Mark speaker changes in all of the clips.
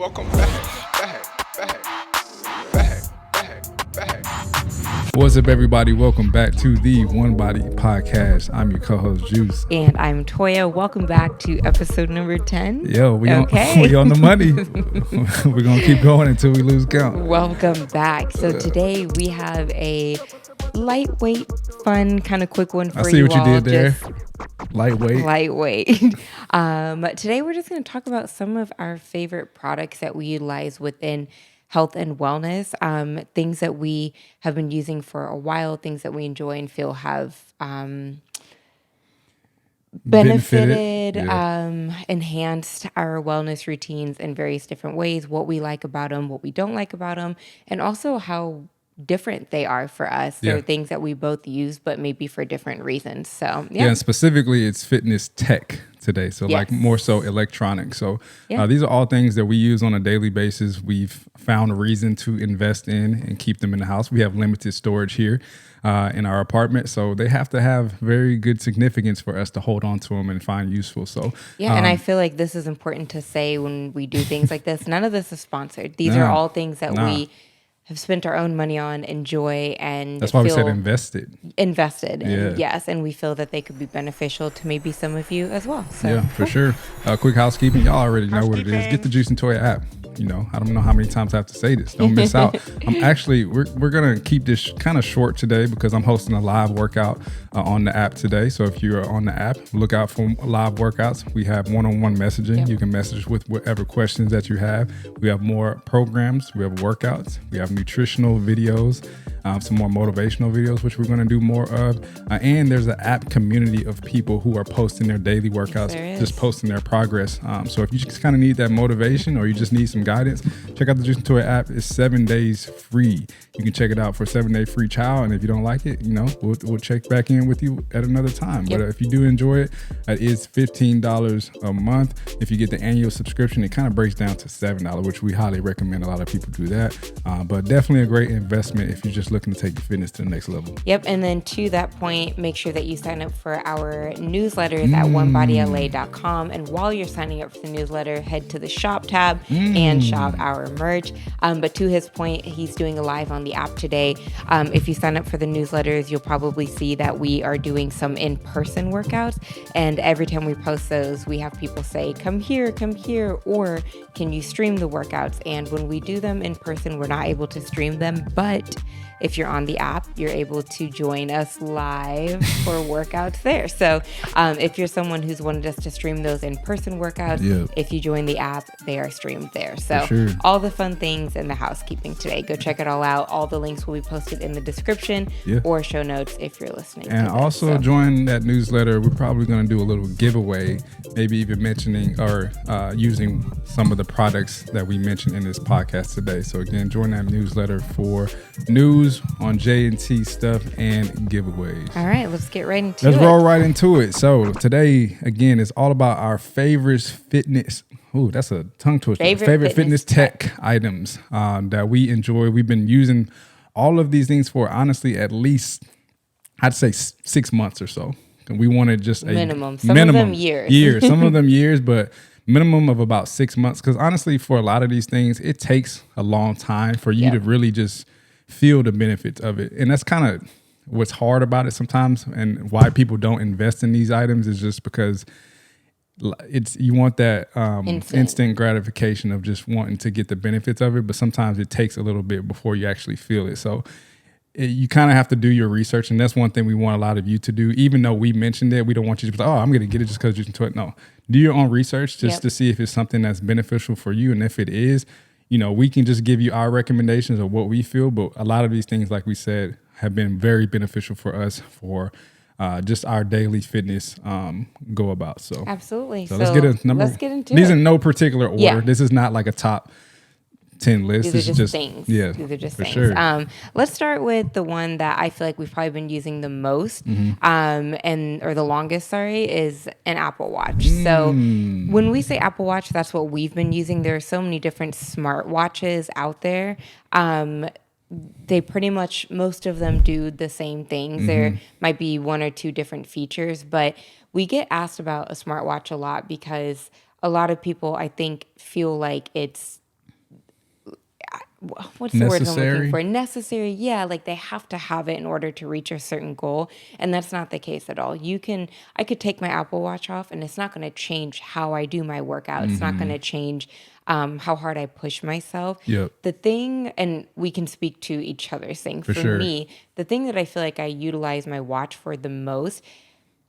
Speaker 1: welcome back.
Speaker 2: What's up, everybody? Welcome back to the One Body Podcast. I'm your co-host, Juice.
Speaker 3: And I'm Toya. Welcome back to episode number 10.
Speaker 2: Yo, we on the money. We're going to keep going until we lose count.
Speaker 3: Welcome back. So today we have a lightweight, fun, kind of quick one for you all.
Speaker 2: I see what you did there.
Speaker 3: Lightweight. Today we're just going to talk about some of our favorite products that we utilize within health and wellness, things that we have been using for a while, things that we enjoy and feel have benefited, enhanced our wellness routines in various different ways, what we like about them, what we don't like about them, and also how different they are for us. There are things that we both use, but maybe for different reasons. So,
Speaker 2: and specifically it's fitness tech today. So like more so electronics. So these are all things that we use on a daily basis. We've found a reason to invest in and keep them in the house. We have limited storage here in our apartment. So they have to have very good significance for us to hold on to them and find useful. So
Speaker 3: and I feel like this is important to say when we do things like this. None of this is sponsored. These are all things that we have spent our own money on, enjoy, and
Speaker 2: that's why we said invested.
Speaker 3: And yes, and we feel that they could be beneficial to maybe some of you as well. So,
Speaker 2: for sure. Quick housekeeping. Y'all already know what it is. Get the Juice and Toya app. You know, I don't know how many times I have to say this. Don't miss out. We're going to keep this kind of short today because I'm hosting a live workout on the app today. So if you're on the app, look out for live workouts. We have one-on-one messaging. You can message with whatever questions that you have. We have more programs. We have workouts. We have nutritional videos, some more motivational videos, which we're going to do more of. And there's an app community of people who are posting their daily workouts, just posting their progress. So if you just kind of need that motivation or you just need some guidance, check out the Juice and Toya app. It's 7 days free. You can check it out for a 7-day free trial. And if you don't like it, we'll check back in with you at another time. But if you do enjoy it, it is $15 a month. If you get the annual subscription, it kind of breaks down to $7, which we highly recommend. A lot of people do that. But definitely a great investment if you're just looking to take your fitness to the next level.
Speaker 3: Yep. And then to that point, make sure that you sign up for our newsletters at onebodyla.com. And while you're signing up for the newsletter, head to the shop tab and shop our merch. But to his point, he's doing a live on the app today. If you sign up for the newsletters, you'll probably see that we are doing some in-person workouts. And every time we post those, we have people say, come here, or can you stream the workouts? And when we do them in person, we're not able to stream them, but if you're on the app, you're able to join us live for workouts there. So if you're someone who's wanted us to stream those in-person workouts, if you join the app, they are streamed there. So all the fun things in the housekeeping today. Go check it all out. All the links will be posted in the description or show notes if you're listening.
Speaker 2: And also join that newsletter. We're probably going to do a little giveaway, maybe even mentioning or using some of the products that we mentioned in this podcast today. So again, join that newsletter for news on J&T stuff and giveaways.
Speaker 3: All right, let's get right into it.
Speaker 2: Let's roll right into it. So today, again, is all about our favorite fitness. Ooh, that's a tongue twister. Favorite fitness tech items that we enjoy. We've been using all of these things for honestly at least, I'd say 6 months or so. And we wanted just a
Speaker 3: minimum. Some of them years.
Speaker 2: Some of them years, but minimum of about 6 months. Because honestly, for a lot of these things, it takes a long time for you to really just feel the benefits of it. And that's kind of what's hard about it sometimes, and why people don't invest in these items is just because you want that instant gratification of just wanting to get the benefits of it, but sometimes it takes a little bit before you actually feel it. So you kind of have to do your research, and that's one thing we want a lot of you to do. Even though we mentioned it, we don't want you to be like, I'm going to get it just because you can do it. No, do your own research just to see if it's something that's beneficial for you, and if it is, we can just give you our recommendations of what we feel, but a lot of these things, like we said, have been very beneficial for us for just our daily fitness go about. So
Speaker 3: absolutely.
Speaker 2: So let's get a number.
Speaker 3: Let's get into
Speaker 2: these
Speaker 3: it.
Speaker 2: in no particular order. Yeah. This is not like a top 10 list.
Speaker 3: These are just things.
Speaker 2: Yeah,
Speaker 3: these are just things.
Speaker 2: Sure.
Speaker 3: Let's start with the one that I feel like we've probably been using the most, or the longest. is an Apple Watch. So when we say Apple Watch, that's what we've been using. There are so many different smart watches out there. They pretty much, most of them do the same things. There might be one or two different features, but we get asked about a smartwatch a lot because a lot of people, I think, feel like it's what's the word I'm
Speaker 2: Necessary?
Speaker 3: looking for? Necessary. Yeah, like they have to have it in order to reach a certain goal. And that's not the case at all. I could take my Apple Watch off and it's not going to change how I do my workout. It's not going to change how hard I push myself.
Speaker 2: Yep.
Speaker 3: The thing, and we can speak to each other's thing. For
Speaker 2: sure.
Speaker 3: me, the thing that I feel like I utilize my watch for the most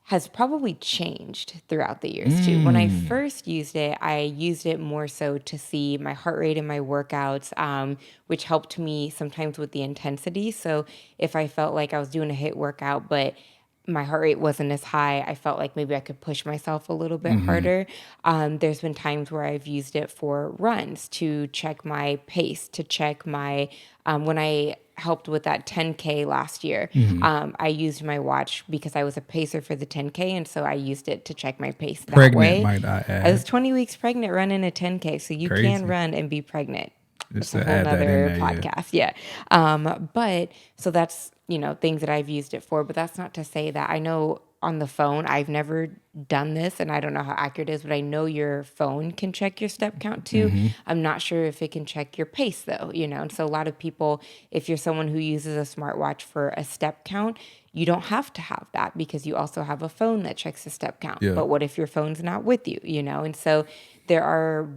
Speaker 3: has probably changed throughout the years too. When I first used it, I used it more so to see my heart rate in my workouts, which helped me sometimes with the intensity. So if I felt like I was doing a HIIT workout, but my heart rate wasn't as high, I felt like maybe I could push myself a little bit harder. There's been times where I've used it for runs to check my pace, to check my, when I helped with that 10K last year, I used my watch because I was a pacer for the 10K. And so I used it to check my pace that
Speaker 2: Pregnant,
Speaker 3: way.
Speaker 2: might I add.
Speaker 3: I was 20 weeks pregnant running a 10K. So you
Speaker 2: Crazy.
Speaker 3: can run and be pregnant.
Speaker 2: Just
Speaker 3: That's a
Speaker 2: to
Speaker 3: whole
Speaker 2: add that in
Speaker 3: nother
Speaker 2: there,
Speaker 3: podcast. Yeah. But so that's, things that I've used it for, but that's not to say that I know on the phone, I've never done this and I don't know how accurate it is, but I know your phone can check your step count too. I'm not sure if it can check your pace though, and so a lot of people, if you're someone who uses a smartwatch for a step count, you don't have to have that because you also have a phone that checks the step count.
Speaker 2: Yeah.
Speaker 3: But what if your phone's not with you, And so there are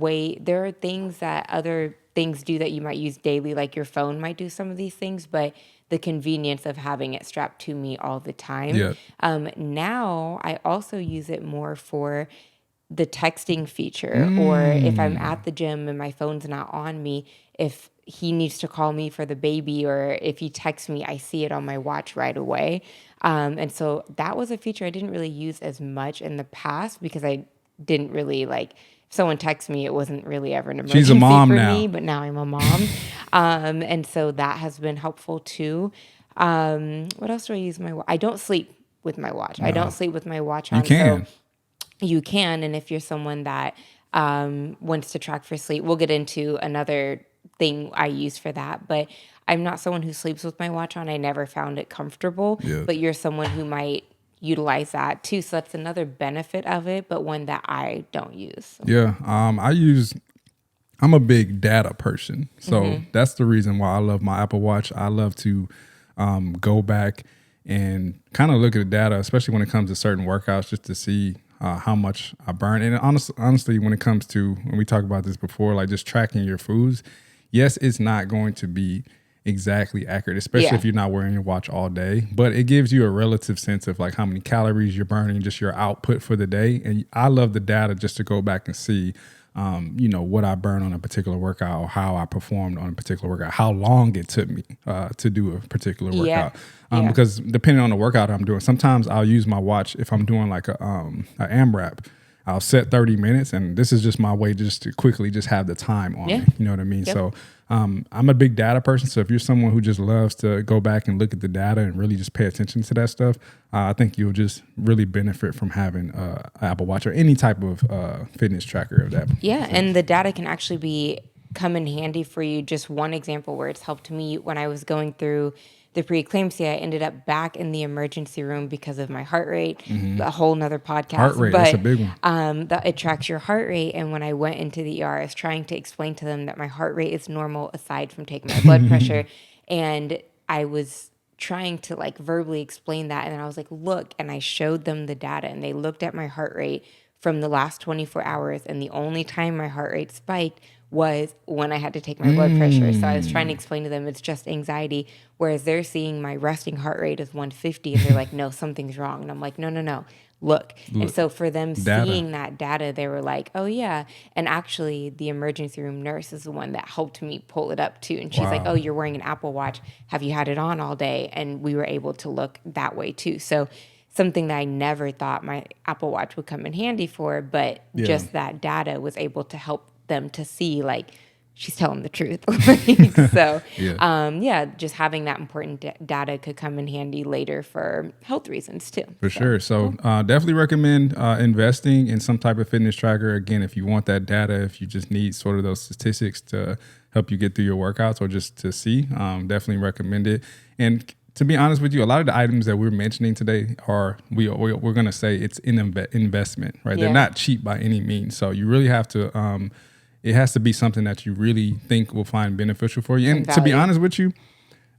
Speaker 3: things that other things do that you might use daily, like your phone might do some of these things, but the convenience of having it strapped to me all the time.
Speaker 2: Yeah.
Speaker 3: Now I also use it more for the texting feature, or if I'm at the gym and my phone's not on me, if he needs to call me for the baby, or if he texts me, I see it on my watch right away. And so that was a feature I didn't really use as much in the past because I didn't really if someone texts me, it wasn't really ever an emergency
Speaker 2: She's a mom
Speaker 3: for
Speaker 2: now.
Speaker 3: me, but now I'm a mom. And so that has been helpful too. What else do I use my watch? I don't sleep with my watch. I don't sleep with my watch on.
Speaker 2: You can.
Speaker 3: So you can. And if you're someone that wants to track for sleep, we'll get into another thing I use for that. But I'm not someone who sleeps with my watch on. I never found it comfortable.
Speaker 2: Yeah.
Speaker 3: But you're someone who might utilize that too. So that's another benefit of it, but one that I don't use. So.
Speaker 2: Yeah. I'm a big data person. So that's the reason why I love my Apple Watch. I love to go back and kind of look at the data, especially when it comes to certain workouts, just to see how much I burn. And honestly, when it comes to, when we talked about this before, like just tracking your foods, yes, it's not going to be exactly accurate, especially if you're not wearing your watch all day, but it gives you a relative sense of like how many calories you're burning, just your output for the day. And I love the data just to go back and see what I burn on a particular workout, or how I performed on a particular workout, how long it took me to do a particular workout. Because depending on the workout I'm doing, sometimes I'll use my watch if I'm doing like a AMRAP. I'll set 30 minutes, and this is just my way just to quickly just have the time on me. You know what I mean? So I'm a big data person. So if you're someone who just loves to go back and look at the data and really just pay attention to that stuff, I think you'll just really benefit from having an Apple Watch or any type of fitness tracker of that.
Speaker 3: Yeah, and the data can actually come in handy for you. Just one example where it's helped me when I was going through the preeclampsia, I ended up back in the emergency room because of my heart rate. A whole nother podcast.
Speaker 2: Heart rate, that's a big one.
Speaker 3: It tracks your heart rate. And when I went into the ER, I was trying to explain to them that my heart rate is normal aside from taking my blood pressure. And I was trying to verbally explain that. And then I was like, look, and I showed them the data, and they looked at my heart rate from the last 24 hours. And the only time my heart rate spiked was when I had to take my blood pressure. So I was trying to explain to them it's just anxiety, whereas they're seeing my resting heart rate is 150 and they're like, no, something's wrong. And I'm like, no, look. And so for them seeing that data, they were like, oh yeah. And actually the emergency room nurse is the one that helped me pull it up too. And she's like, oh, you're wearing an Apple Watch. Have you had it on all day? And we were able to look that way too. So something that I never thought my Apple Watch would come in handy for, but just that data was able to help them to see she's telling the truth. So just having that important data could come in handy later for health reasons too.
Speaker 2: For sure. So definitely recommend investing in some type of fitness tracker. Again, if you want that data, if you just need sort of those statistics to help you get through your workouts or just to see, definitely recommend it. And to be honest with you, a lot of the items that we're mentioning today are, we're going to say it's an investment, right? They're not cheap by any means. So you really have to it has to be something that you really think will find beneficial for you. And to be
Speaker 3: value.
Speaker 2: honest with you,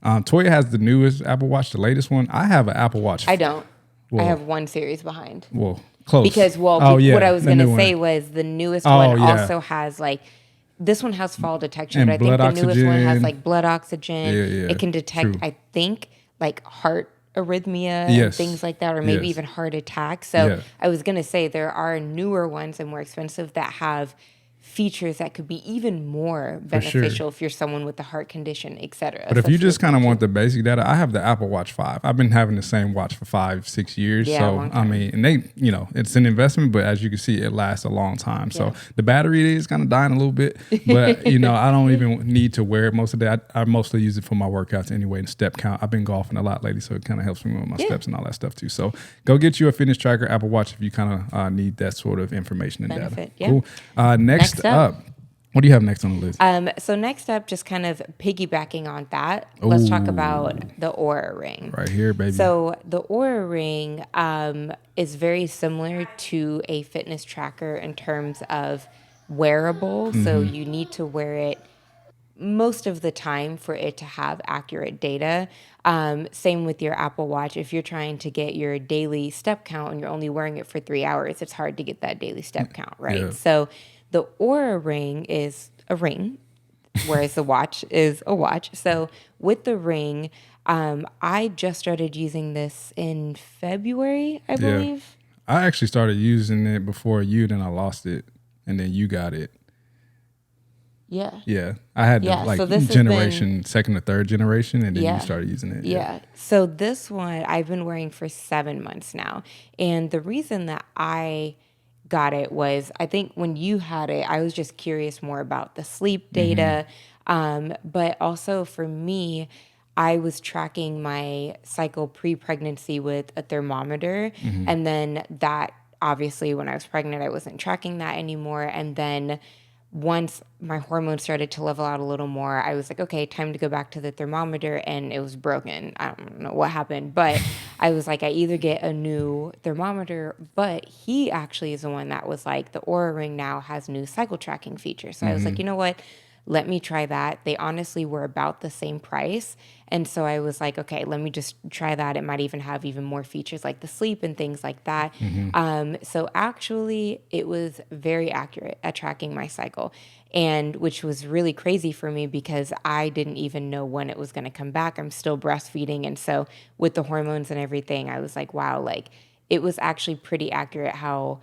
Speaker 2: Toya has the newest Apple Watch, the latest one. I have an Apple Watch.
Speaker 3: I don't.
Speaker 2: Well,
Speaker 3: I have one series behind.
Speaker 2: Well, close.
Speaker 3: Because, what I was going to say was the newest one also has like, this one has fall detection,
Speaker 2: And
Speaker 3: but I think the
Speaker 2: blood
Speaker 3: newest one has
Speaker 2: oxygen.
Speaker 3: like blood oxygen.
Speaker 2: Yeah,
Speaker 3: It can detect,
Speaker 2: true.
Speaker 3: I think, like heart arrhythmia and things like that, or maybe even heart attack. So I was going to say there are newer ones and more expensive that have features that could be even more beneficial if you're someone with a heart condition, etc.
Speaker 2: But if you just kind of want the basic data, I have the Apple Watch 5. I've been having the same watch for 5-6 years.
Speaker 3: Yeah,
Speaker 2: so I mean, and they, it's an investment, but as you can see, it lasts a long time. So the battery is kind of dying a little bit, but I don't even need to wear it most of the day. I mostly use it for my workouts anyway and step count. I've been golfing a lot lately, so it kind of helps me with my steps and all that stuff too. So go get you a fitness tracker Apple Watch if you kind of need that sort of information and
Speaker 3: benefit.
Speaker 2: data. Cool. Next up. What do you have next on the list?
Speaker 3: So next up, just kind of piggybacking on that, let's talk about the Oura Ring.
Speaker 2: Right here, baby.
Speaker 3: So the Oura Ring is very similar to a fitness tracker in terms of wearable. So you need to wear it most of the time for it to have accurate data. Same with your Apple Watch. If you're trying to get your daily step count and you're only wearing it for 3 hours, it's hard to get that daily step count, right?
Speaker 2: Yeah.
Speaker 3: So the Oura Ring is a ring, whereas the watch is a watch. So with the ring, I just started using this in February, I believe.
Speaker 2: I actually started using it before you, then I lost it, and then you got it.
Speaker 3: Yeah.
Speaker 2: Yeah. I had
Speaker 3: so this
Speaker 2: generation, second or third generation, and then you started using it.
Speaker 3: Yeah. So this one I've been wearing for 7 months now. And the reason that I got it was, I think when you had it, I was just curious more about the sleep data. But also for me, I was tracking my cycle pre-pregnancy with a thermometer. And then that, obviously, when I was pregnant, I wasn't tracking that anymore. And then once my hormones started to level out a little more, I was like, okay, time to go back to the thermometer, and it was broken. I don't know what happened, but I was like, I either get a new thermometer, but he actually is the one that was like, the Oura Ring now has new cycle tracking features. So I was like, you know what? Let me try that. They honestly were about the same price. And so I was like, okay, let me just try that. It might even have even more features like the sleep and things like that. So actually, it was very accurate at tracking my cycle, and which was really crazy for me because I didn't even know when it was going to come back. I'm still breastfeeding. And so with the hormones and everything, I was like, wow, like it was actually pretty accurate how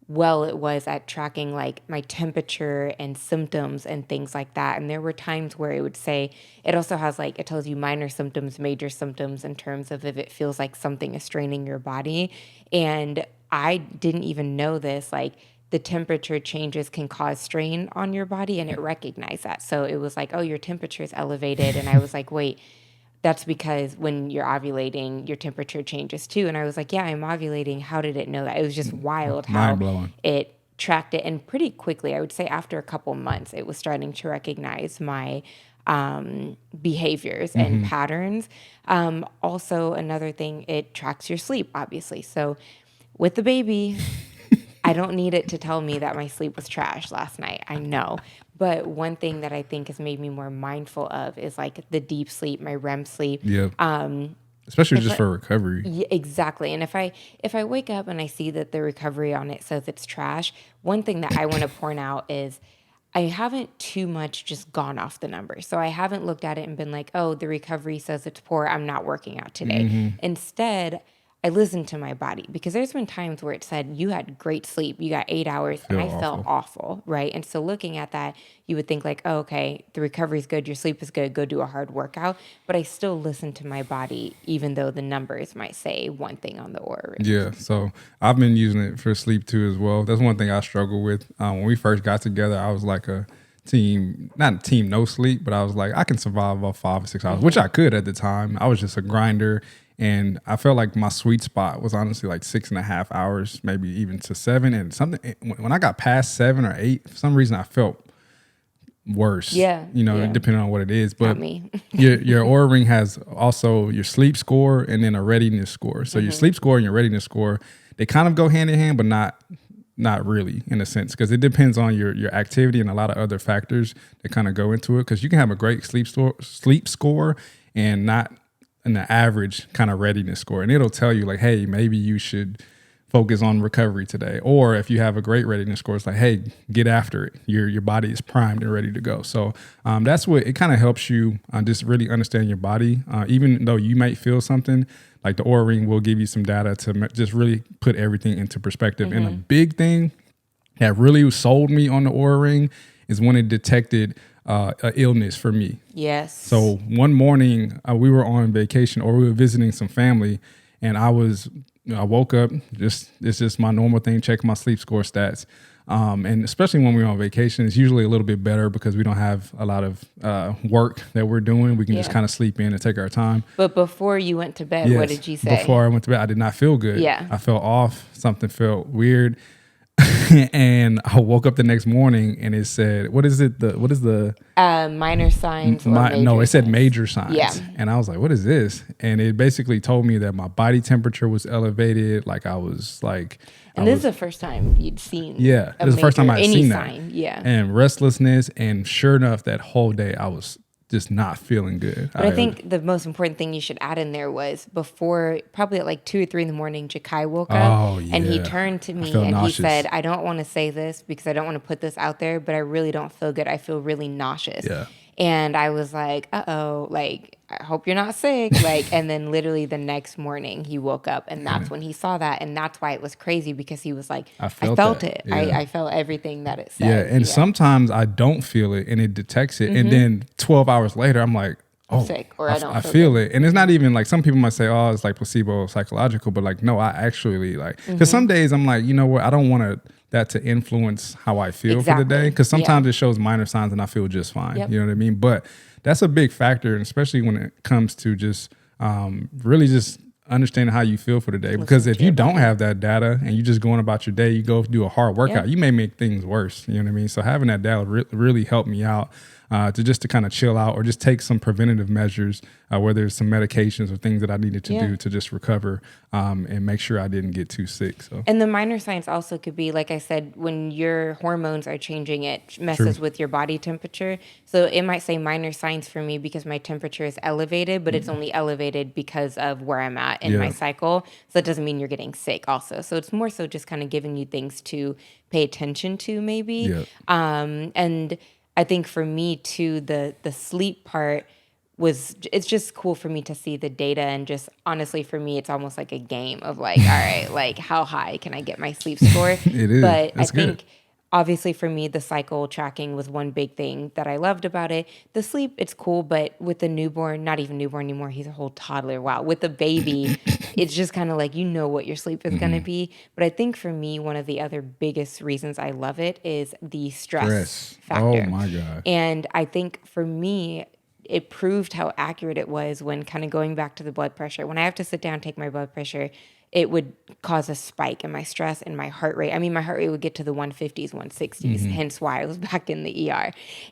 Speaker 3: well it was at tracking like my temperature and symptoms and things like that. And there were times where it would say, it also has like, it tells you minor symptoms, major symptoms in terms of if it feels like something is straining your body. And I didn't even know this, like the temperature changes can cause strain on your body, and it recognized that. So it was like, oh, your temperature is elevated. And I was like, wait, that's because when you're ovulating, your temperature changes too. And I was like, yeah, I'm ovulating. How did it know that? It was just wild how it tracked it. And pretty quickly, I would say after a couple months, it was starting to recognize my behaviors and patterns. Also, another thing, it tracks your sleep, obviously. So with the baby, I don't need it to tell me that my sleep was trash last night. I know. But one thing that I think has made me more mindful of is like the deep sleep, my REM sleep.
Speaker 2: Yeah. Especially just for recovery.
Speaker 3: Yeah, exactly. And if I wake up and I see that the recovery on it says it's trash, one thing that I want to point out is I haven't too much just gone off the numbers. So I haven't looked at it and been like, oh, the recovery says it's poor, I'm not working out today. Instead, I listened to my body, because there's been times where it said you had great sleep, you got 8 hours, and I felt awful, right? And so looking at that, you would think like, oh, okay, the recovery's good, your sleep is good, go do a hard workout. But I still listen to my body, even though the numbers might say one thing on the Oura Ring.
Speaker 2: Yeah, so I've been using it for sleep too as well. That's one thing I struggle with. When we first got together, I was like a team, not a team no sleep, but I was like, I can survive about 5 or 6 hours, which I could at the time. I was just a grinder. And I felt like my sweet spot was honestly like 6.5 hours, maybe even to 7. And something, when I got past 7 or 8, for some reason I felt worse.
Speaker 3: Yeah.
Speaker 2: Depending on what it is. But
Speaker 3: Not me.
Speaker 2: your Oura Ring has also your sleep score and then a readiness score. So your sleep score and your readiness score, they kind of go hand in hand, but not not really, in a sense, because it depends on your activity and a lot of other factors that kind of go into it. Because you can have a great sleep score and not an average kind of readiness score, and it'll tell you like, hey, maybe you should focus on recovery today. Or if you have a great readiness score, it's like, hey, get after it. Your body is primed and ready to go. So that's what it kind of helps you just really understand your body. Even though you might feel something, like the Oura Ring will give you some data to just really put everything into perspective. And a big thing that really sold me on the Oura Ring is when it detected an illness for me.
Speaker 3: Yes.
Speaker 2: So one morning we were on vacation, or we were visiting some family, and I woke up, it's just my normal thing, check my sleep score stats. And especially when we're on vacation, it's usually a little bit better because we don't have a lot of work that we're doing. We can just kind of sleep in and take our time.
Speaker 3: But before you went to bed, what did you say?
Speaker 2: Before I went to bed, I did not feel good.
Speaker 3: Yeah.
Speaker 2: I felt off. Something felt weird. And I woke up the next morning and it said, what is the
Speaker 3: minor signs? No,
Speaker 2: it said major signs.
Speaker 3: Yeah.
Speaker 2: And I was like, what is this? And it basically told me that my body temperature was elevated. Like I was like,
Speaker 3: and this is the first time you'd seen.
Speaker 2: Yeah. This is the first time I'd seen that.
Speaker 3: Sign. Yeah.
Speaker 2: And restlessness. And sure enough, that whole day I was just not feeling good.
Speaker 3: But I think the most important thing you should add in there was before, probably at like 2 or 3 in the morning, Jakai woke up and he turned to me and nauseous. He said, I don't want to say this because I don't want to put this out there, but I really don't feel good. I feel really nauseous.
Speaker 2: Yeah.
Speaker 3: And I was like, uh-oh, like, I hope you're not sick. Like, and then literally the next morning he woke up and that's when he saw that. And that's why it was crazy, because he was like, I felt it. Yeah. I felt everything that it said.
Speaker 2: Yeah. And sometimes I don't feel it and it detects it. And then 12 hours later, I'm like, oh,
Speaker 3: I'm sick, or I
Speaker 2: feel it. And it's not even like, some people might say, oh, it's like placebo psychological, but like, no, I actually like, because some days I'm like, you know what, I don't want that to influence how I feel for the day. Because sometimes it shows minor signs and I feel just fine. You know what I mean? But that's a big factor, and especially when it comes to just really just understanding how you feel for the day. Because if you don't have that data and you're just going about your day, you go do a hard workout, you may make things worse. You know what I mean? So having that data really helped me out. To kind of chill out or just take some preventative measures, whether it's some medications or things that I needed to do to just recover and make sure I didn't get too sick. So.
Speaker 3: And the minor signs also could be, like I said, when your hormones are changing, it messes with your body temperature. So it might say minor signs for me because my temperature is elevated, but it's only elevated because of where I'm at in my cycle. So that doesn't mean you're getting sick also. So it's more so just kind of giving you things to pay attention to maybe. And I think for me too, the sleep part it's just cool for me to see the data, and just honestly for me, it's almost like a game of like, all right, like how high can I get my sleep score?
Speaker 2: It is.
Speaker 3: But I think obviously for me, the cycle tracking was one big thing that I loved about it. The sleep, it's cool, but with the newborn, not even newborn anymore, he's a whole toddler. Wow. With the baby, it's just kind of like, you know what your sleep is going to be. But I think for me, one of the other biggest reasons I love it is the stress factor.
Speaker 2: Oh my God.
Speaker 3: And I think for me, it proved how accurate it was when kind of going back to the blood pressure. When I have to sit down and take my blood pressure, it would cause a spike in my stress and my heart rate. I mean, my heart rate would get to the 150s, 160s, hence why I was back in the ER.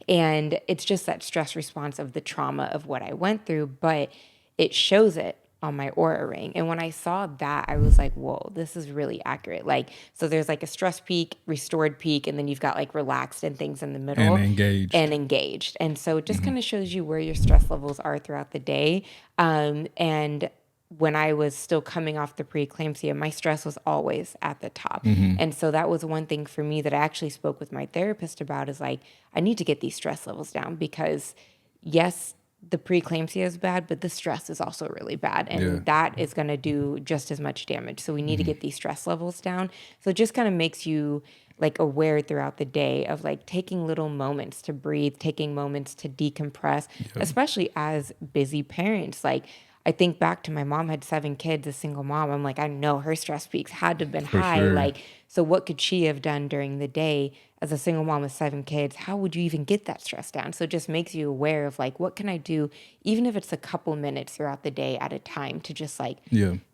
Speaker 3: And it's just that stress response of the trauma of what I went through, but it shows it on my Oura Ring. And when I saw that, I was like, whoa, this is really accurate. Like, so there's like a stress peak, restored peak, and then you've got like relaxed and things in the middle.
Speaker 2: And engaged.
Speaker 3: And so it just kind of shows you where your stress levels are throughout the day. And when I was still coming off the preeclampsia, my stress was always at the top. And so that was one thing for me that I actually spoke with my therapist about, is like, I need to get these stress levels down, because yes, the preeclampsia is bad, but the stress is also really bad. And that is going to do just as much damage. So we need to get these stress levels down. So it just kind of makes you like aware throughout the day of like taking little moments to breathe, taking moments to decompress, especially as busy parents. Like, I think back to my mom had 7 kids, a single mom. I'm like, I know her stress peaks had to have been high.
Speaker 2: Sure.
Speaker 3: Like, so what could she have done during the day as a single mom with 7 kids? How would you even get that stress down? So it just makes you aware of like, what can I do, even if it's a couple minutes throughout the day at a time, to just like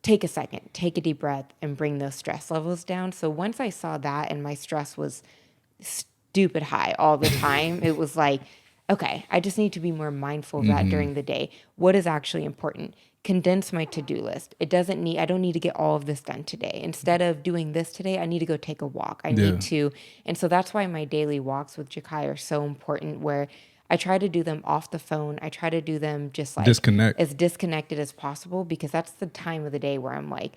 Speaker 3: take a second, take a deep breath, and bring those stress levels down. So once I saw that and my stress was stupid high all the time, it was like, okay, I just need to be more mindful of that during the day. What is actually important? Condense my to-do list. I don't need to get all of this done today. Instead of doing this today, I need to go take a walk. And so that's why my daily walks with Jakai are so important, where I try to do them off the phone. I try to do them just like as disconnected as possible, because that's the time of the day where I'm like,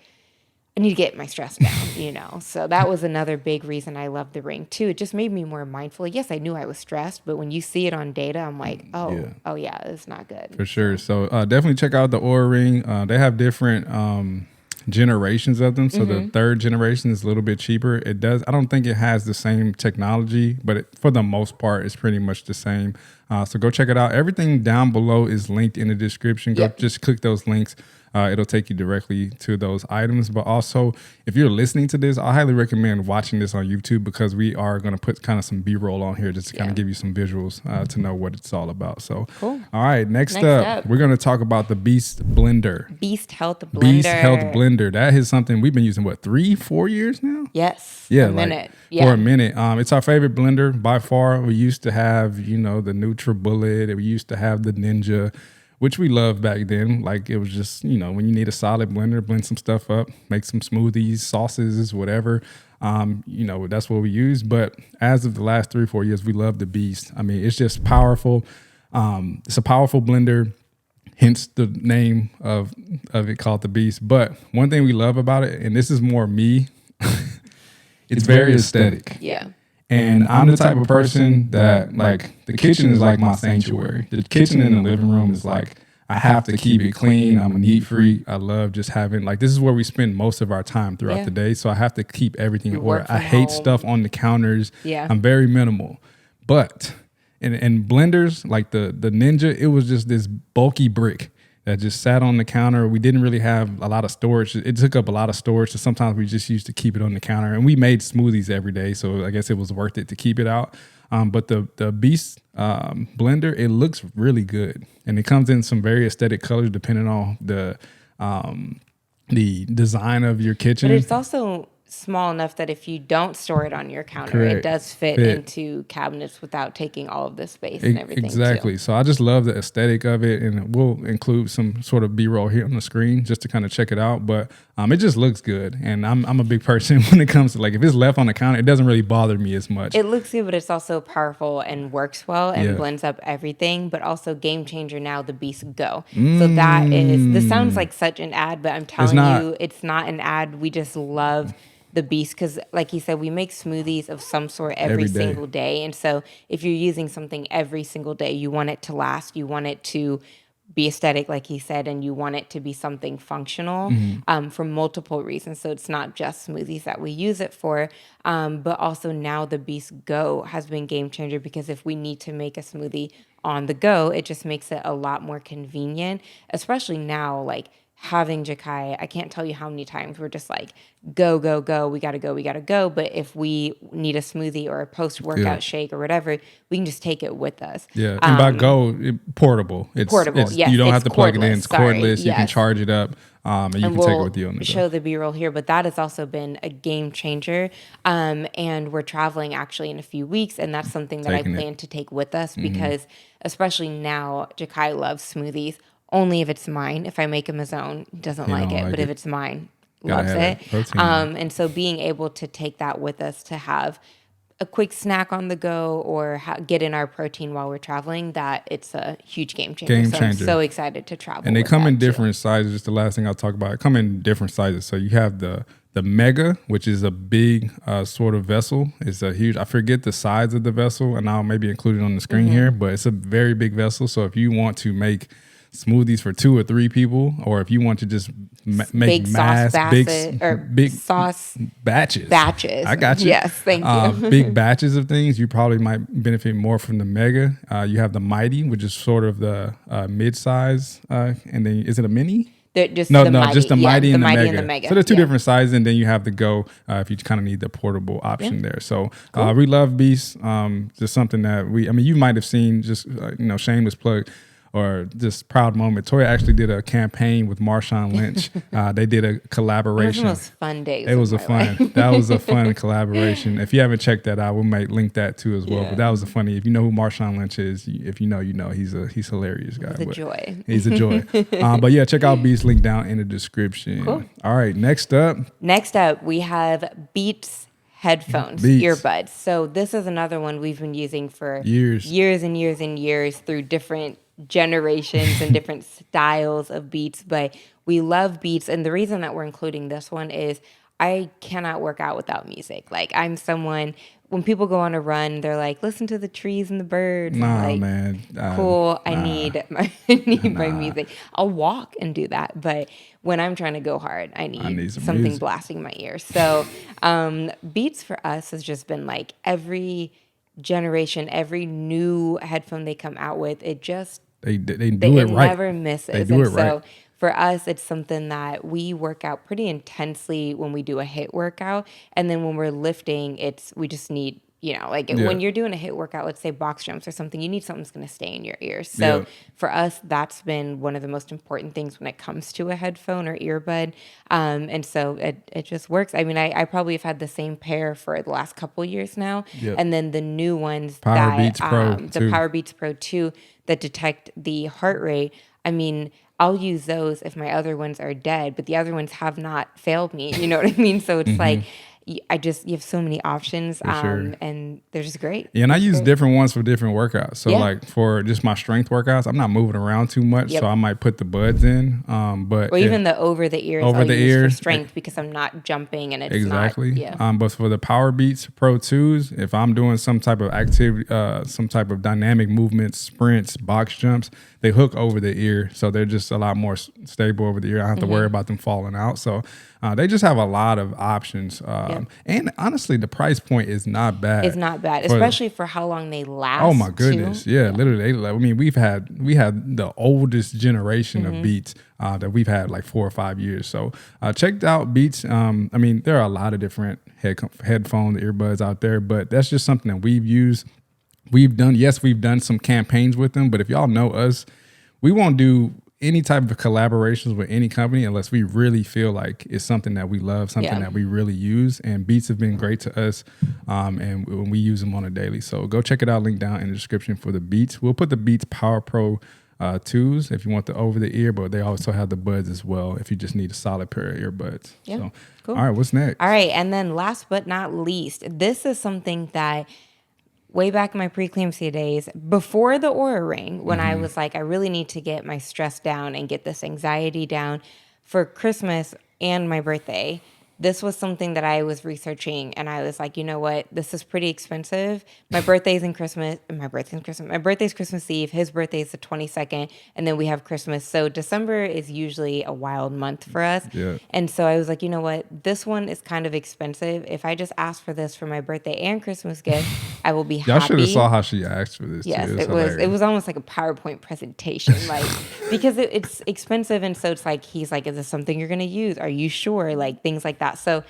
Speaker 3: I need to get my stress down, So that was another big reason I love the Ring too. It just made me more mindful. Yes, I knew I was stressed, but when you see it on data, I'm like, oh yeah, it's not good.
Speaker 2: For sure. So definitely check out the Oura Ring. They have different generations of them. So the third generation is a little bit cheaper. I don't think it has the same technology, but for the most part, it's pretty much the same. So go check it out. Everything down below is linked in the description. Go just click those links. It'll take you directly to those items. But also, if you're listening to this, I highly recommend watching this on YouTube, because we are going to put kind of some B-roll on here just to kind of give you some visuals to know what it's all about. So,
Speaker 3: cool.
Speaker 2: All right, next up, we're going to talk about the Beast Blender.
Speaker 3: Beast Health Blender.
Speaker 2: Beast Health Blender. That is something we've been using, 3-4 years now?
Speaker 3: Yes.
Speaker 2: Yeah,
Speaker 3: a minute.
Speaker 2: For a minute. It's our favorite blender by far. We used to have, the NutriBullet. We used to have the Ninja, which we loved back then. Like, it was just, when you need a solid blender, blend some stuff up, make some smoothies, sauces, whatever. That's what we use. But as of the last 3-4 years, we love the Beast. I mean, it's just powerful. It's a powerful blender, hence the name of it, called the Beast. But one thing we love about it, and this is more me, it's very aesthetic.
Speaker 3: Yeah.
Speaker 2: And I'm the type of person that, like, the kitchen is like my sanctuary. The kitchen in the living room is like, I have to keep it clean. I'm a neat freak. I love just having, this is where we spend most of our time throughout the day. So I have to keep everything in order. I hate stuff on the counters.
Speaker 3: Yeah.
Speaker 2: I'm very minimal. But in blenders, like the Ninja, it was just this bulky brick that just sat on the counter. We didn't really have a lot of storage. It took up a lot of storage, so sometimes we just used to keep it on the counter. And we made smoothies every day, so I guess it was worth it to keep it out. But the Beast blender, it looks really good. And it comes in some very aesthetic colors depending on the design of your kitchen.
Speaker 3: But it's also small enough that if you don't store it on your counter, it does fit into cabinets without taking all of the space and everything.
Speaker 2: Exactly.
Speaker 3: Too.
Speaker 2: So I just love the aesthetic of it, and we'll include some sort of B-roll here on the screen just to kind of check it out. But it just looks good, and I'm a big person when it comes to, if it's left on the counter, it doesn't really bother me as much.
Speaker 3: It looks good, but it's also powerful and works well and blends up everything. But also game changer now, the Beast Go. So that is. This sounds like such an ad, but I'm telling you, it's not an ad. We just love the Beast, because like he said, we make smoothies of some sort every single day. And so if you're using something every single day, you want it to last, you want it to be aesthetic, like he said, and you want it to be something functional for multiple reasons. So it's not just smoothies that we use it for, but also now the Beast Go has been game changer, because if we need to make a smoothie on the go, it just makes it a lot more convenient, especially now, having Jakai. I can't tell you how many times we're just like, go, go, go. We got to go. But if we need a smoothie or a post-workout shake or whatever, we can just take it with us.
Speaker 2: Yeah. And by go, portable. It's portable. Yes. You don't have to plug it in. It's cordless. Yes. You can charge it up. And you can take it with you on the go.
Speaker 3: Show the B-roll here, but that has also been a game changer. And we're traveling actually in a few weeks, and that's something that I plan to take with us, because especially now, Jakai loves smoothies. Only if it's mine. If I make him his own, he doesn't like it. But if it's mine, loves it. And so being able to take that with us to have a quick snack on the go, or get in our protein while we're traveling, that it's a huge game changer. So I'm so excited to travel.
Speaker 2: And they come in different sizes. Just the last thing I'll talk about. They come in different sizes. So you have the Mega, which is a big sort of vessel. It's a huge, I forget the size of the vessel, and I'll maybe include it on the screen here, but it's a very big vessel. So if you want to make smoothies for 2 or 3 people, or if you want to just make big sauce batches. I got you.
Speaker 3: Yes, thank you.
Speaker 2: Big batches of things. You probably might benefit more from the Mega. You have the Mighty, which is sort of the mid-size, and then is it a mini?
Speaker 3: Just the Mighty
Speaker 2: and the Mega. So there's 2 different sizes, and then you have the Go if you kind of need the portable option there. So we love Beast. Just something that you might have seen. Just shameless plug. or just proud moment. Toya actually did a campaign with Marshawn Lynch. They did a collaboration.
Speaker 3: It was the most fun days.
Speaker 2: It was that was a fun collaboration. If you haven't checked that out, we might link that too as well.
Speaker 3: Yeah.
Speaker 2: But that was a funny. If you know who Marshawn Lynch is, if you know, you know. He's hilarious guy.
Speaker 3: He's a joy.
Speaker 2: He's a joy. But yeah, check out Beats, link down in the description.
Speaker 3: Cool.
Speaker 2: All right, next up,
Speaker 3: we have Beats headphones, earbuds. So this is another one we've been using for years and years and years through different generations and different styles of Beats. But we love Beats, and the reason that we're including this one is I cannot work out without music. Like, I'm someone, when people go on a run, they're like, listen to the trees and the birds.
Speaker 2: Nah,
Speaker 3: like,
Speaker 2: man.
Speaker 3: Cool. I need my music. I'll walk and do that. But when I'm trying to go hard, I need something music blasting my ears. So Beats for us has just been like every generation, every new headphone they come out with, it just,
Speaker 2: they do it right.
Speaker 3: Never misses.
Speaker 2: They do it right.
Speaker 3: So for us, it's something that we work out pretty intensely when we do a hit workout. And then when we're lifting, we just need, when you're doing a hit workout, let's say box jumps or something, you need something that's going to stay in your ears. So for us, that's been one of the most important things when it comes to a headphone or earbud. And so it just works. I mean, I probably have had the same pair for the last couple years now. Yep. And then the new ones, the Power Beats Pro 2 that detect the heart rate. I mean, I'll use those if my other ones are dead, but the other ones have not failed me. You know what I mean? So it's like, you have so many options, and they're just great.
Speaker 2: Yeah, and I use different ones for different workouts. So like for just my strength workouts, I'm not moving around too much, so I might put the buds in. But
Speaker 3: even the over the ears, I'll use for strength because I'm not jumping and it's not.
Speaker 2: But for the Power Beats Pro 2s, if I'm doing some type of activity, some type of dynamic movements, sprints, box jumps, they hook over the ear, so they're just a lot more stable over the ear. I don't have to worry about them falling out. So they just have a lot of options. And honestly, the price point is not bad.
Speaker 3: It's not bad, especially for how long they last.
Speaker 2: Oh my goodness. Yeah, literally. I mean, we had the oldest generation of Beats that we've had like 4 or 5 years. So check out Beats. I mean, there are a lot of different headphone earbuds out there, but that's just something that we've used. We've done some campaigns with them, but if y'all know us, we won't do any type of collaborations with any company unless we really feel like it's something that we love, something that we really use. And Beats have been great to us, and we use them on a daily. So go check it out. Link down in the description for the Beats. We'll put the Beats Power Pro 2s if you want the over the ear, but they also have the buds as well if you just need a solid pair of earbuds. Yeah, so, cool. All right, what's next?
Speaker 3: All right, and then last but not least, this is something that way back in my preeclampsia days, before the Oura Ring, when I was like, I really need to get my stress down and get this anxiety down for Christmas and my birthday. This was something that I was researching, and I was like, you know what? This is pretty expensive. My birthday's Christmas Eve. His birthday is the 22nd, and then we have Christmas. So December is usually a wild month for us. Yeah. And so I was like, you know what? This one is kind of expensive. If I just ask for this for my birthday and Christmas gift, I will be happy.
Speaker 2: Y'all should have saw how she asked for this.
Speaker 3: Yes, it was almost like a PowerPoint presentation, like because it's expensive, and so it's like he's like, is this something you're gonna use? Are you sure? Like things like that. So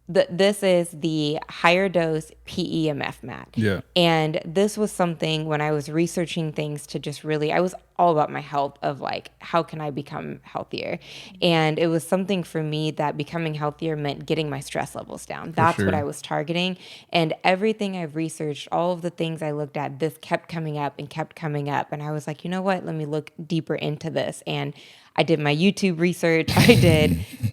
Speaker 3: this is the higher dose PEMF mat. Yeah. And this was something when I was researching things to just really, I was all about my health of like, how can I become healthier? And it was something for me that becoming healthier meant getting my stress levels down. That's what I was targeting. And everything I've researched, all of the things I looked at, this kept coming up and kept coming up. And I was like, you know what? Let me look deeper into this. And I did my YouTube research.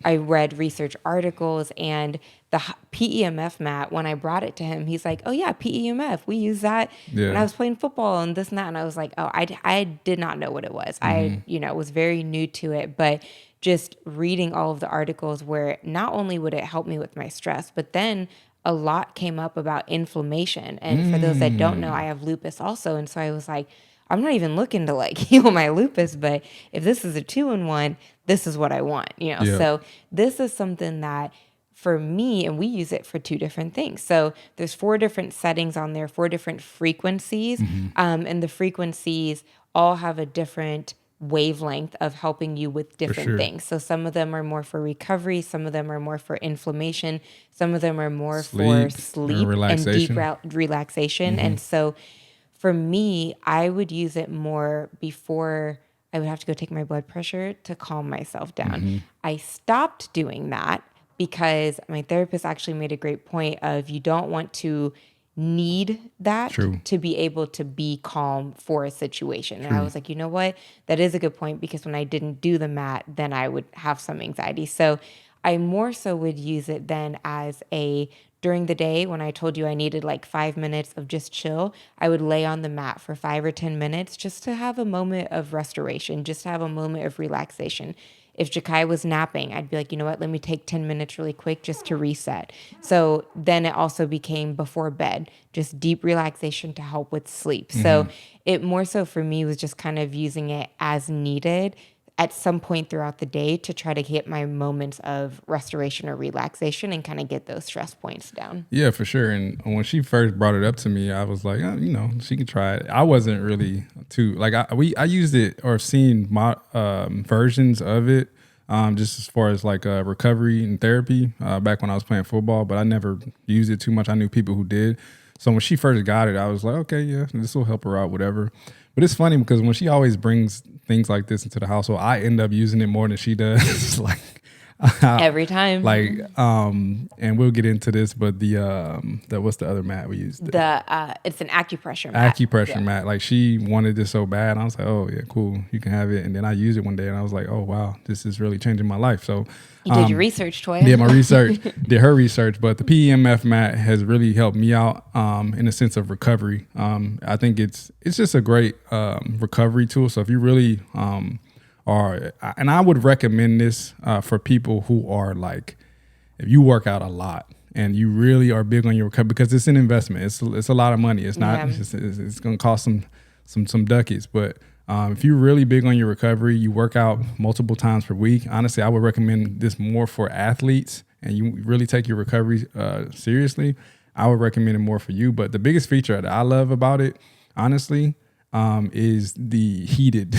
Speaker 3: I read research articles, and the PEMF mat, when I brought it to him, he's like, oh yeah, PEMF, we use that. Yeah. And I was playing football and this and that. And I was like, oh, I did not know what it was. I was very new to it, but just reading all of the articles where not only would it help me with my stress, but then a lot came up about inflammation. And for those that don't know, I have lupus also. And so I was like, I'm not even looking to like heal my lupus, but if this is a 2-in-1, this is what I want, So this is something that for me, and we use it for 2 different things. So there's 4 different settings on there, 4 different frequencies, and the frequencies all have a different wavelength of helping you with different things. So some of them are more for recovery, some of them are more for inflammation, some of them are more for sleep and deep relaxation. And so for me, I would use it more before I would have to go take my blood pressure to calm myself down. I stopped doing that because my therapist actually made a great point of you don't want to need that
Speaker 2: True.
Speaker 3: to be able to be calm for a situation. And I
Speaker 2: True.
Speaker 3: was like, you know what? That is a good point, because when I didn't do the mat, then I would have some anxiety. So I more so would use it then as a during the day when I told you I needed like 5 minutes of just chill, I would lay on the mat for 5 or 10 minutes just to have a moment of restoration, just to have a moment of relaxation. If Jakai was napping, I'd be like, you know what, let me take 10 minutes really quick just to reset. So then it also became before bed, just deep relaxation to help with sleep. So it more so for me was just kind of using it as needed at some point throughout the day to try to get my moments of restoration or relaxation and kind of get those stress points down.
Speaker 2: Yeah, for sure. And when she first brought it up to me, I was like, oh, she can try it. I wasn't really too like I used it or seen my versions of it just as far as like recovery and therapy back when I was playing football, but I never used it too much. I knew people who did. So when she first got it, I was like, okay, yeah, this will help her out, whatever. But it's funny because when she always brings things like this into the household, I end up using it more than she does. Like
Speaker 3: Every time.
Speaker 2: Like, and we'll get into this, but the what's the other mat we used?
Speaker 3: It's an acupressure mat.
Speaker 2: Acupressure mat. Like she wanted this so bad. I was like, oh yeah, cool, you can have it. And then I used it one day, and I was like, oh wow, this is really changing my life. So
Speaker 3: you did your research, Toya.
Speaker 2: Did my research, did her research, but the PEMF mat has really helped me out in a sense of recovery. I think it's just a great recovery tool. So if you really and I would recommend this for people who are like, if you work out a lot and you really are big on your recovery, because it's an investment. It's a lot of money. It's not. Yeah. It's going to cost some ducats. But if you're really big on your recovery, you work out multiple times per week. Honestly, I would recommend this more for athletes, and you really take your recovery seriously. I would recommend it more for you. But the biggest feature that I love about it, honestly, is the heated.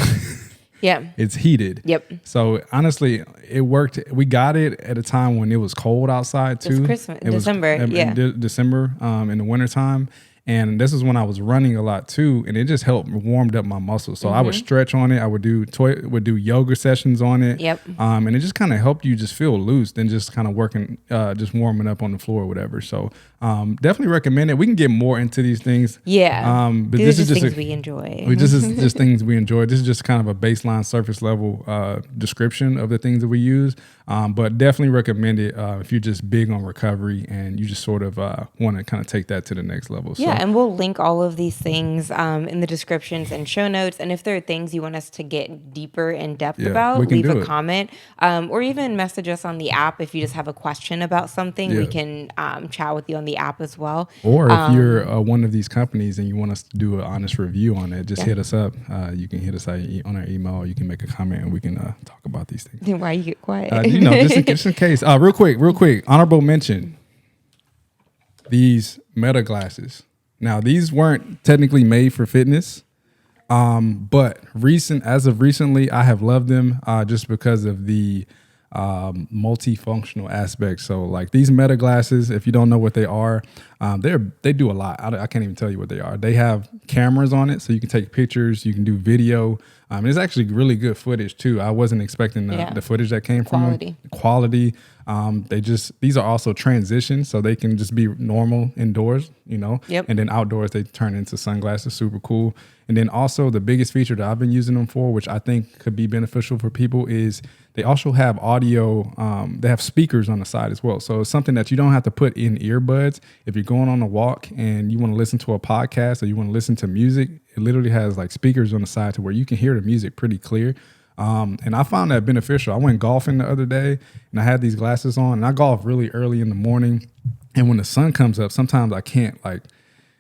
Speaker 3: Yeah.
Speaker 2: It's heated.
Speaker 3: Yep.
Speaker 2: So honestly, it worked. We got it at a time when it was cold outside too.
Speaker 3: It's Christmas, December.
Speaker 2: December in the wintertime. And this is when I was running a lot too, and it just helped warmed up my muscles. So I would stretch on it. I would do yoga sessions on it.
Speaker 3: Yep.
Speaker 2: And it just kind of helped you just feel loose than just kind of working, just warming up on the floor or whatever. So definitely recommend it. We can get more into these things.
Speaker 3: Yeah.
Speaker 2: But
Speaker 3: these are just things we enjoy.
Speaker 2: This is just things we enjoy. This is just kind of a baseline surface level description of the things that we use. But definitely recommend it if you're just big on recovery and you just sort of want to kind of take that to the next level.
Speaker 3: Yeah, and we'll link all of these things in the descriptions and show notes. And if there are things you want us to get deeper in depth about, leave a comment or even message us on the app if you just have a question about something. Yeah. We can chat with you on the app as well.
Speaker 2: Or if you're one of these companies and you want us to do an honest review on it, just hit us up. You can hit us on our email. You can make a comment and we can talk about these things.
Speaker 3: Then why you get quiet?
Speaker 2: Just in case. Real quick. Honorable mention. These Meta glasses. Now, these weren't technically made for fitness, but as of recently, I have loved them just because of the multifunctional aspects. So, like these Meta glasses, if you don't know what they are, they do a lot. I can't even tell you what they are. They have cameras on it, so you can take pictures, you can do video. It's actually really good footage too. I wasn't expecting the footage that came from them. Quality. These are also transitions, so they can just be normal indoors,
Speaker 3: Yep.
Speaker 2: And then outdoors they turn into sunglasses. Super cool. And then also the biggest feature that I've been using them for, which I think could be beneficial for people, is they also have audio. They have speakers on the side as well. So it's something that you don't have to put in earbuds. If you're going on a walk and you want to listen to a podcast or you want to listen to music, it literally has like speakers on the side to where you can hear the music pretty clear. And I found that beneficial. I went golfing the other day and I had these glasses on, and I golf really early in the morning. And when the sun comes up, sometimes I can't, like,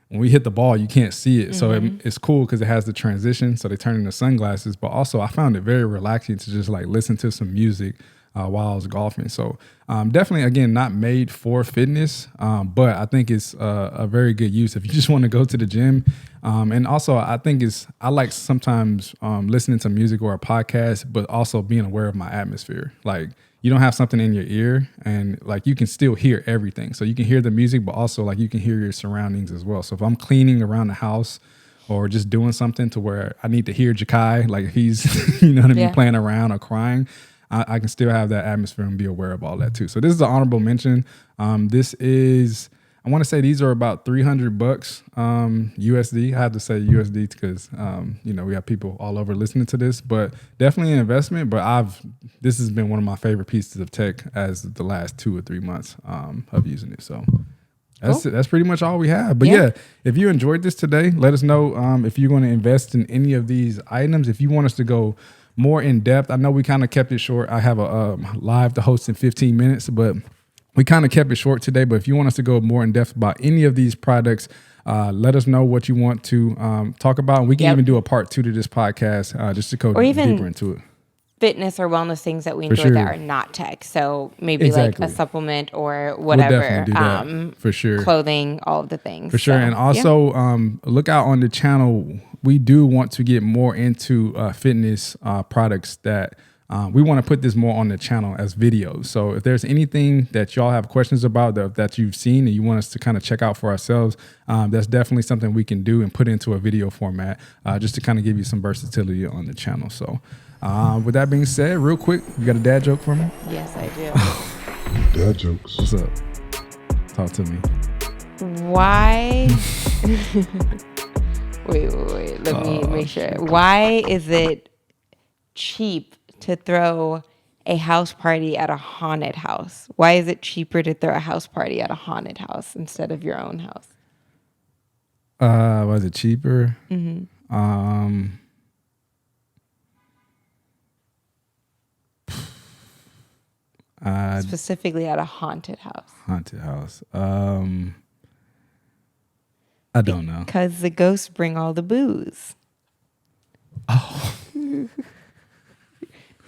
Speaker 2: when we hit the ball, you can't see it. So it's cool because it has the transition. So they turn into sunglasses. But also I found it very relaxing to just like listen to some music while I was golfing. So definitely, again, not made for fitness, but I think it's a very good use if you just want to go to the gym. And also I think I like sometimes listening to music or a podcast, but also being aware of my atmosphere. Like, you don't have something in your ear and like you can still hear everything. So you can hear the music, but also like you can hear your surroundings as well. So if I'm cleaning around the house or just doing something to where I need to hear Jakai, like if he's, you know what I mean, playing around or crying, I can still have that atmosphere and be aware of all that too. So this is an honorable mention. This is, I want to say these are about $300 USD. I have to say USD because you know, we have people all over listening to this, but definitely an investment. But this has been one of my favorite pieces of tech as the last 2 or 3 months of using it. So that's pretty much all we have. But yeah, if you enjoyed this today, let us know if you're going to invest in any of these items. If you want us to go more in depth, I know we kind of kept it short. I have a live to host in 15 minutes, but we kind of kept it short today. But if you want us to go more in depth about any of these products, let us know what you want to talk about. And we can even do a part 2 to this podcast just to go deeper into it.
Speaker 3: Fitness or wellness things that we enjoy that are not tech. So maybe like a supplement or whatever. We'll definitely do that, for sure. Clothing, all of the things.
Speaker 2: For sure. And also look out on the channel. We do want to get more into fitness products that we want to put this more on the channel as videos. So if there's anything that y'all have questions about that you've seen and you want us to kind of check out for ourselves, that's definitely something we can do and put into a video format just to kind of give you some versatility on the channel. So with that being said, real quick, you got a dad joke for me?
Speaker 3: Yes, I
Speaker 1: do. Dad jokes.
Speaker 2: What's up? Talk to me.
Speaker 3: Why? Wait. Let me make sure. Why is it cheap to throw a house party at a haunted house? Why is it cheaper to throw a house party at a haunted house instead of your own house?
Speaker 2: Was it cheaper?
Speaker 3: Mm-hmm. Specifically at a haunted house.
Speaker 2: Haunted house. I don't know.
Speaker 3: Because the ghosts bring all the booze.
Speaker 2: Oh.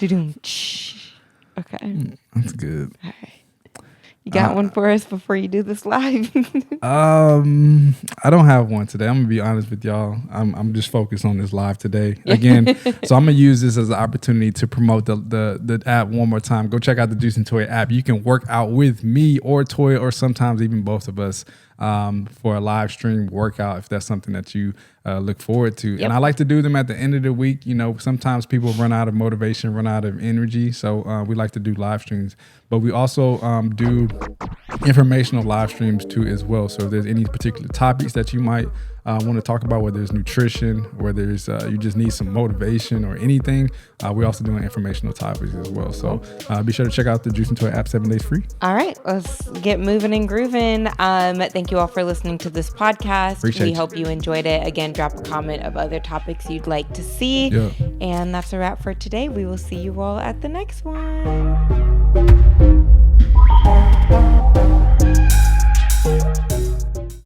Speaker 3: Okay.
Speaker 2: That's good.
Speaker 3: All right. You got one for us before you do this live?
Speaker 2: I don't have one today. I'm gonna be honest with y'all. I'm just focused on this live today. Again, so I'm gonna use this as an opportunity to promote the app one more time. Go check out the Juice and Toya app. You can work out with me or Toya, or sometimes even both of us, for a live stream workout if that's something that you look forward to. And I like to do them at the end of the week. You know, sometimes people run out of motivation, run out of energy. So we like to do live streams. But we also do informational live streams too as well. So if there's any particular topics that you might want to talk about, whether it's nutrition, whether it's you just need some motivation or anything, we're also doing informational topics as well. So be sure to check out the Juice and Toy app 7 days free.
Speaker 3: All right, let's get moving and grooving. Thank you all for listening to this podcast. We hope you enjoyed it. Again, drop a comment of other topics you'd like to see.
Speaker 2: Yeah.
Speaker 3: And that's a wrap for today. We will see you all at the next one.